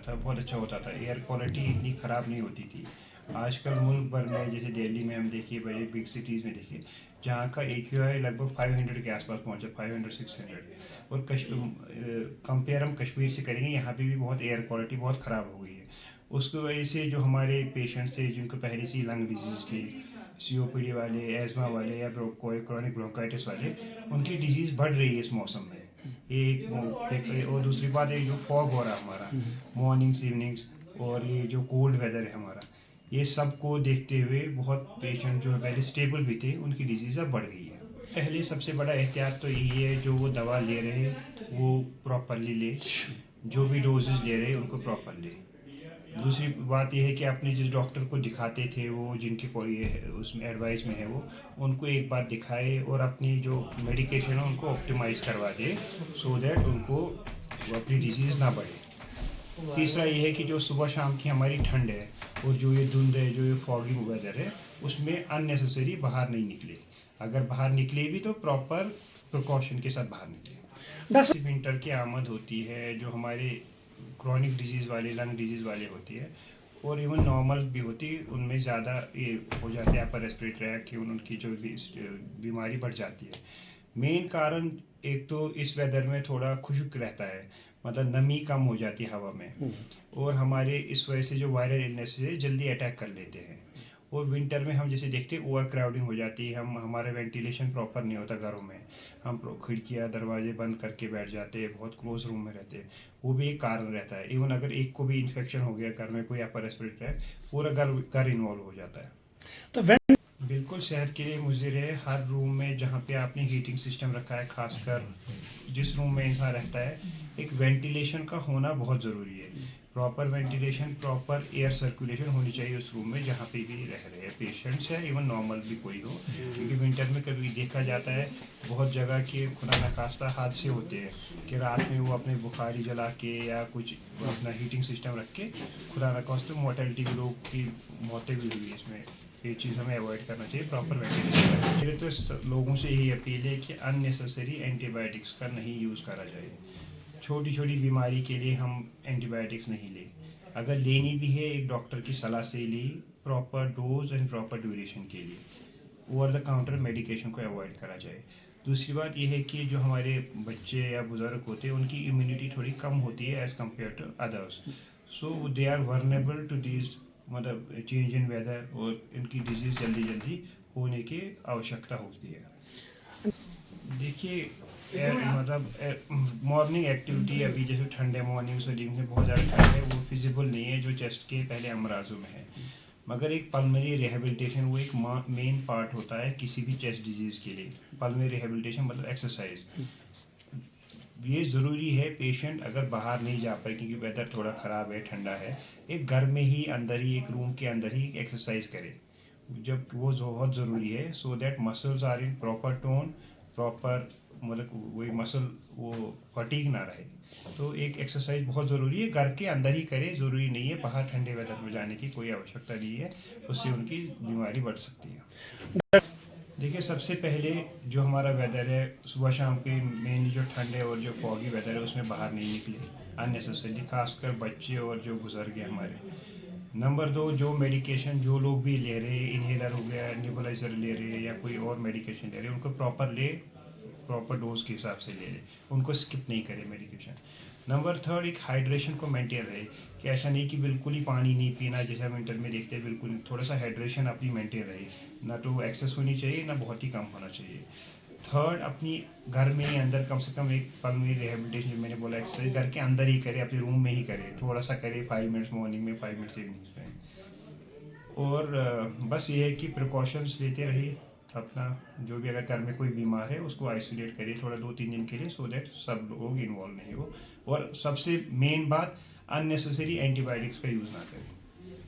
था बहुत अच्छा होता था, एयर क्वालिटी इतनी ख़राब नहीं होती थी। आजकल मुल्क भर में जैसे दिल्ली में हम देखिए, बड़े बिग सिटीज़ में देखिए, जहाँ का AQI लगभग 500 के आसपास पहुँचा, 500-600। और कंपेयर हम कश्मीर से करेंगे, यहाँ पे भी बहुत एयर क्वालिटी बहुत ख़राब हो गई है। उसकी वजह से जो हमारे पेशेंट्स थे जिनको पहले से लंग डिजीज़ थी, COPD वाले, एज़मा वाले या कोई क्रॉनिक ब्रोंकाइटिस वाले, उनकी डिजीज़ बढ़ रही है इस मौसम में। एक और दूसरी बात, ये जो फॉग हो रहा है हमारा मॉर्निंग्स इवनिंग्स, और ये जो कोल्ड वेदर है हमारा, ये सब को देखते हुए बहुत पेशेंट जो है पहले स्टेबल भी थे, उनकी डिजीज़ अब बढ़ गई है। पहले सबसे बड़ा एहतियात तो यही है, जो वो दवा ले रहे हैं वो प्रॉपरली ले, जो भी डोजेज ले रहे हैं उनको प्रॉपर ले। दूसरी बात यह है कि आपने जिस डॉक्टर को दिखाते थे, वो जिनकी कोई उसमें एडवाइस में है, वो उनको एक बार दिखाए और अपनी जो मेडिकेशन है उनको ऑप्टिमाइज़ करवा दे, सो दैट उनको अपनी डिजीज़ ना बढ़े। तीसरा ये है कि जो सुबह शाम की हमारी ठंड है और जो ये धुंध है, जो ये फॉगी वेदर है, उसमें अननेसेसरी बाहर नहीं निकले। अगर बाहर निकले भी तो प्रॉपर प्रिकॉशन के साथ बाहर निकले। विंटर की आमद होती है, जो हमारे क्रॉनिक डिजीज़ वाले, लंग डिजीज़ वाले होती है, और इवन नॉर्मल भी होती है, उनमें ज़्यादा ये हो जाते हैं अपर रेस्पिरेटरी ट्रैक्ट की, उनकी जो बीमारी बढ़ जाती है। मेन कारण एक तो इस वेदर में थोड़ा खुश्क रहता है, मतलब नमी कम हो जाती है हवा में, और हमारे इस वजह से जो वायरल इलनेस है जल्दी अटैक कर लेते हैं। और विंटर में हम जैसे देखते हैं ओवर क्राउडिंग हो जाती है, हमारा वेंटिलेशन प्रॉपर नहीं होता घरों में, हम खिड़कियाँ दरवाजे बंद करके बैठ जाते हैं, बहुत क्लोज रूम में रहते हैं, वो भी एक कारण रहता है। इवन अगर एक को भी इन्फेक्शन हो गया घर में, कोई अपर रेस्पिरेटरी ट्रैक्ट, पूरा घर इन्वॉल्व हो जाता है। तो बिल्कुल सेहत के लिए मुज़र है। हर रूम में जहाँ पे आपने हीटिंग सिस्टम रखा है, खासकर जिस रूम में इंसान रहता है, एक वेंटिलेशन का होना बहुत ज़रूरी है। Proper ventilation, proper air circulation होनी चाहिए उस रूम में जहाँ पे भी रह रहे हैं पेशेंट्स या इवन नॉर्मल भी कोई हो। क्योंकि विंटर में कभी देखा जाता है बहुत जगह के खुदा न खास्ता हादसे होते हैं कि रात में वो अपने बुखारी जला के या कुछ अपना हीटिंग सिस्टम रख के खुदा न खास्ता मोर्टेलिटी भी, लोग की मौतें भी हुई इसमें। ये चीज़ हमें अवॉइड करना चाहिए, प्रॉपर वेंटिलेशन। मेरे तो लोगों से यही अपील है कि अननेसेसरी एंटीबायोटिक्स का नहीं यूज़ करा जाए। छोटी छोटी बीमारी के लिए हम एंटीबायोटिक्स नहीं ले, अगर लेनी भी है एक डॉक्टर की सलाह से ली, proper dose and proper duration के लिए। ओवर द काउंटर मेडिकेशन को अवॉइड करा जाए। दूसरी बात यह है कि जो हमारे बच्चे या बुज़ुर्ग होते हैं, उनकी इम्यूनिटी थोड़ी कम होती है as compare to others, so they are vulnerable to this, मतलब चेंज इन वेदर, और इनकी डिजीज़ जल्दी जल्दी होने की आवश्यकता होती है। देखिए मतलब मॉर्निंग एक्टिविटी, अभी जैसे ठंडे मॉर्निंग से दिन में बहुत ज़्यादा ठंड है, वो फिजिबल नहीं है जो चेस्ट के पहले अमराजों में है। मगर एक पल्मोनरी रिहेबिलिटेशन वो एक मेन पार्ट होता है किसी भी चेस्ट डिजीज़ के लिए। पल्मोनरी रिहेबिलिटेशन मतलब एक्सरसाइज, ये ज़रूरी है। पेशेंट अगर बाहर नहीं जा पाए क्योंकि वेदर थोड़ा ख़राब है, ठंडा है, एक घर में ही अंदर ही, एक रूम के अंदर ही एक्सरसाइज करे, जब वो बहुत ज़रूरी है, so that muscles are in proper tone, proper, मतलब वही मसल वो फटीग ना रहे। तो एक एक्सरसाइज बहुत ज़रूरी है, घर के अंदर ही करे, ज़रूरी नहीं है बाहर ठंडे वेदर में जाने की कोई आवश्यकता नहीं है, उससे उनकी बीमारी बढ़ सकती है। देखिए सबसे पहले जो हमारा वेदर है सुबह शाम के, मेनली जो ठंड है और जो फॉगी वेदर है, उसमें बाहर नहीं निकले अननेसेसरी, खासकर बच्चे और जो बुजुर्ग हैं हमारे। नंबर 2, जो मेडिकेशन जो लोग भी ले रहे हैं, इन्हेलर हो गया, नेबुलाइजर ले रहे हैं या कोई और मेडिकेशन ले रहे हैं, उनको प्रॉपर ले, प्रॉपर डोज के हिसाब से ले लें, उनको स्किप नहीं करें मेडिकेशन। नंबर 3, एक हाइड्रेशन को मेंटेन रहे, कि ऐसा नहीं कि बिल्कुल ही पानी नहीं पीना, जैसा विंटर में देखते हैं, बिल्कुल थोड़ा सा हाइड्रेशन अपनी मेंटेन रहे, ना तो एक्सेस होनी चाहिए ना बहुत ही कम होना चाहिए। 3, अपनी घर में ही अंदर कम से कम एक पल्मोनरी रिहेबिलिटेशन, जो मैंने बोला एक्सरसाइज घर के अंदर ही करे, अपने रूम में ही करे, थोड़ा सा करे, 5 मिनट्स मॉर्निंग में, 5 मिनट्स इवनिंग्स में। और बस ये है कि प्रिकॉशंस लेते रहिए अपना, जो भी अगर घर में कोई बीमार है उसको आइसोलेट करिए थोड़ा 2-3 दिन के लिए, सो दैट सब लोग इन्वॉल्व नहीं हो। और सबसे मेन बात, अननेसेसरी एंटीबायोटिक्स का यूज़ ना करें।